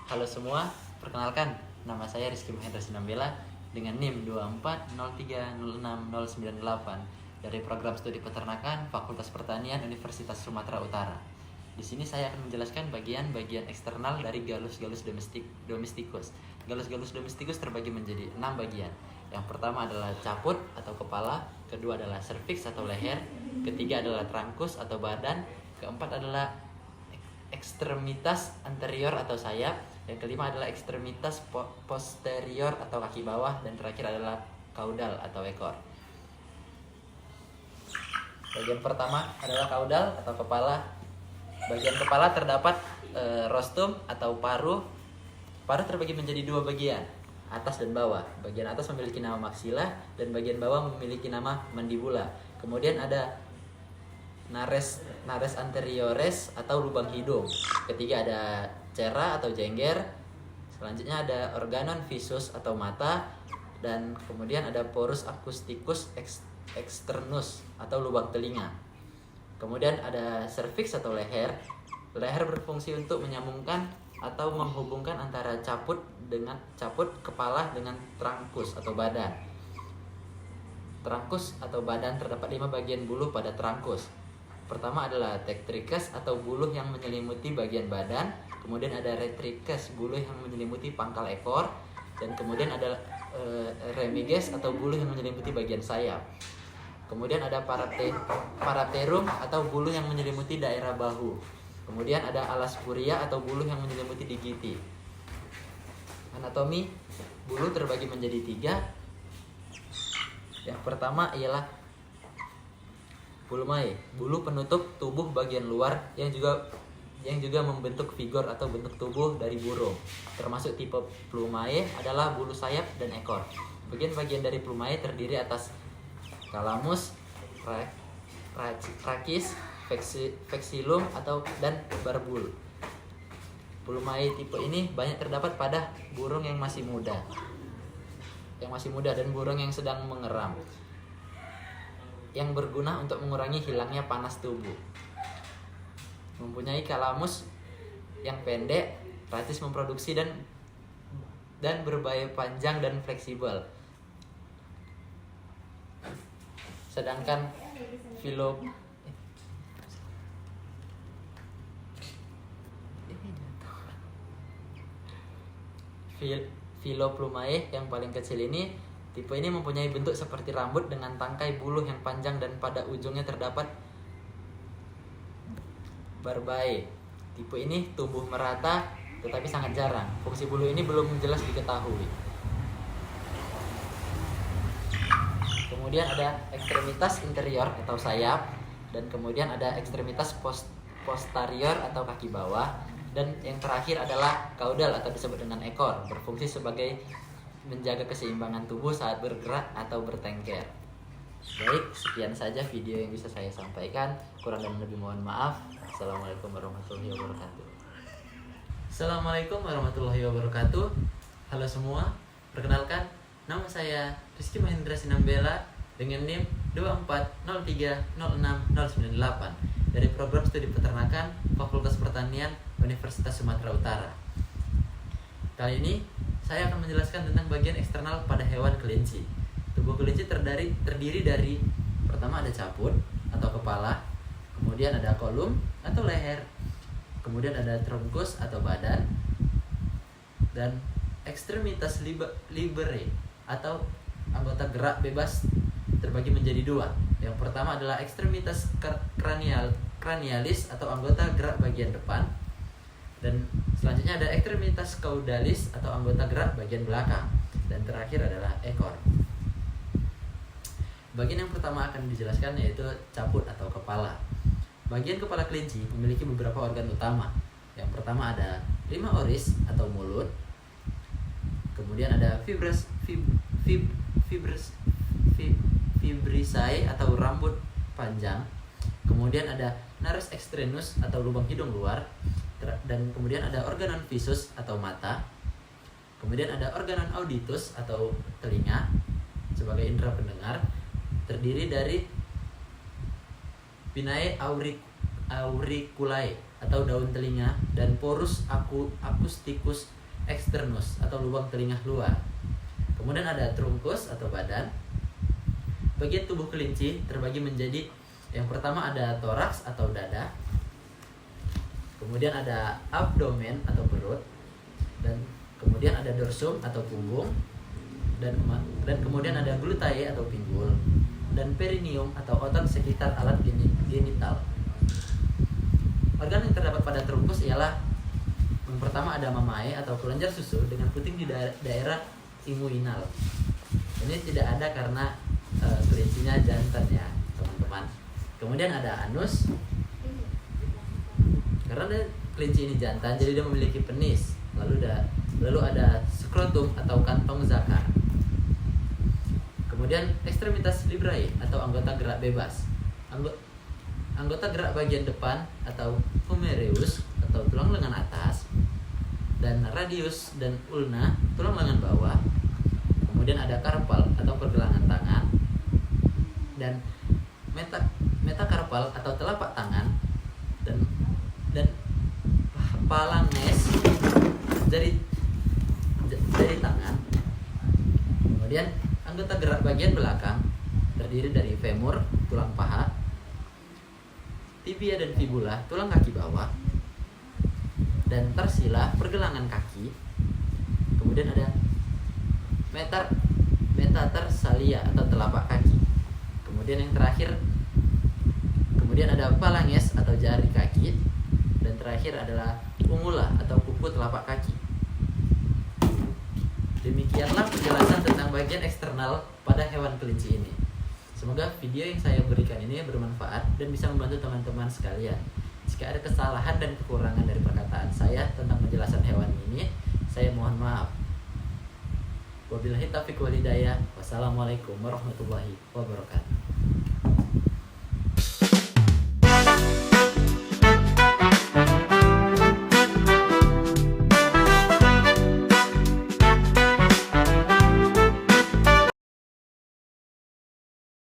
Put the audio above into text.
Halo semua, perkenalkan nama saya Rizky Mahendra Sinambela dengan NIM 2403060998 dari program studi peternakan Fakultas Pertanian Universitas Sumatera Utara. Di sini saya akan menjelaskan bagian-bagian eksternal dari Gallus domesticus. Gallus domesticus terbagi menjadi 6 bagian. Yang pertama adalah caput atau kepala, kedua adalah cervix atau leher, ketiga adalah trunkus atau badan, keempat adalah ekstremitas anterior atau sayap, yang kelima adalah ekstremitas posterior atau kaki bawah, dan terakhir adalah kaudal atau ekor. Bagian pertama adalah kaudal atau kepala. Bagian kepala terdapat rostrum atau paruh. Paruh terbagi menjadi dua bagian, atas dan bawah. Bagian atas memiliki nama maxilla dan bagian bawah memiliki nama mandibula. Kemudian ada nares anteriores atau lubang hidung. Ketiga ada cera atau jengger. Selanjutnya ada organon visus atau mata, dan kemudian ada porus acousticus externus atau lubang telinga. Kemudian ada cervix atau leher. Leher berfungsi untuk menyambungkan atau menghubungkan antara caput kepala dengan trunkus atau badan. Trunkus atau badan terdapat 5 bagian buluh pada trunkus. Pertama adalah tectricus atau buluh yang menyelimuti bagian badan, kemudian ada retricus, buluh yang menyelimuti pangkal ekor, dan kemudian ada remiges atau buluh yang menyelimuti bagian sayap. Kemudian ada parapterum atau buluh yang menyelimuti daerah bahu. Kemudian ada alaspuria atau buluh yang menyelimuti digiti. Anatomi buluh terbagi menjadi 3. Yang pertama ialah pulmae, buluh penutup tubuh bagian luar yang juga membentuk figur atau bentuk tubuh dari burung. Termasuk tipe plumae adalah buluh sayap dan ekor. Bagian-bagian dari plumae terdiri atas calamus, rachis, vexillum dan barbul. Plumae tipe ini banyak terdapat pada burung yang masih muda dan burung yang sedang mengeram, yang berguna untuk mengurangi hilangnya panas tubuh. Mempunyai calamus yang pendek, rachis memproduksi dan berbaya panjang dan fleksibel. Sedangkan Filoplumae yang paling kecil ini, tipe ini mempunyai bentuk seperti rambut dengan tangkai buluh yang panjang dan pada ujungnya terdapat barbae. Tipe ini tumbuh merata tetapi sangat jarang. Fungsi buluh ini belum jelas diketahui. Kemudian ada ekstremitas interior atau sayap, dan kemudian ada ekstremitas posterior atau kaki bawah, dan yang terakhir adalah kaudal atau disebut dengan ekor, berfungsi sebagai menjaga keseimbangan tubuh saat bergerak atau bertengger. Baik, sekian saja video yang bisa saya sampaikan. Kurang dan lebih mohon maaf. Assalamualaikum warahmatullahi wabarakatuh. Assalamualaikum warahmatullahi wabarakatuh. Halo semua, perkenalkan nama saya Rizky Mahendra Sinambela dengan NIM 2403060998 dari program studi peternakan Fakultas Pertanian Universitas Sumatera Utara. Kali ini saya akan menjelaskan tentang bagian eksternal pada hewan kelinci. Tubuh kelinci terdiri dari, pertama ada caput atau kepala, kemudian ada kolum atau leher, kemudian ada trunkus atau badan, dan ekstremitas libere atau anggota gerak bebas terbagi menjadi 2. Yang pertama adalah ekstremitas cranialis atau anggota gerak bagian depan, dan selanjutnya ada ekstremitas caudalis atau anggota gerak bagian belakang, dan terakhir adalah ekor. Bagian yang pertama akan dijelaskan yaitu caput atau kepala. Bagian kepala kelinci memiliki beberapa organ utama. Yang pertama ada lima oris atau mulut, kemudian ada fibrisae atau rambut panjang, kemudian ada nares externus atau lubang hidung luar, dan kemudian ada organon visus atau mata, kemudian ada organon auditus atau telinga sebagai indera pendengar, terdiri dari pinnae auriculae atau daun telinga, dan porus acousticus externus atau lubang telinga luar. Kemudian ada trunkus atau badan. Bagian tubuh kelinci terbagi menjadi, yang pertama ada toraks atau dada. Kemudian ada abdomen atau perut, dan kemudian ada dorsum atau punggung, dan kemudian ada glutae atau pinggul, dan perineum atau otot sekitar alat genital. Organ yang terdapat pada trunkus ialah yang pertama ada mamae atau kelenjar susu dengan puting di daerah inguinal. Ini tidak ada karena kelincinya jantan ya teman-teman. Kemudian ada anus. Karena kelinci ini jantan, jadi dia memiliki penis. Lalu ada skrotum atau kantong zakar. Kemudian ekstremitas librae atau anggota gerak bebas. Anggota gerak bagian depan atau humerus atau tulang lengan atas, dan radius dan ulna tulang lengan bawah. Kemudian ada karpal atau pergelangan tangan, dan metakarpal atau telapak tangan, dan phalanges jari tangan. Kemudian anggota gerak bagian belakang terdiri dari femur, tulang paha, tibia dan fibula, tulang kaki bawah, dan tarsila, pergelangan kaki. Kemudian ada metatarsalia atau telapak kaki. Kemudian yang terakhir, kemudian ada phalanges atau jari kaki, dan terakhir adalah ungula atau kuku telapak kaki. Demikianlah penjelasan tentang bagian eksternal pada hewan kelinci ini. Semoga video yang saya berikan ini bermanfaat dan bisa membantu teman-teman sekalian. Jika ada kesalahan dan kekurangan dari perkataan saya tentang penjelasan hewan ini, saya mohon maaf. Wabillahi taufiq wal hidayah. Wassalamualaikum warahmatullahi wabarakatuh.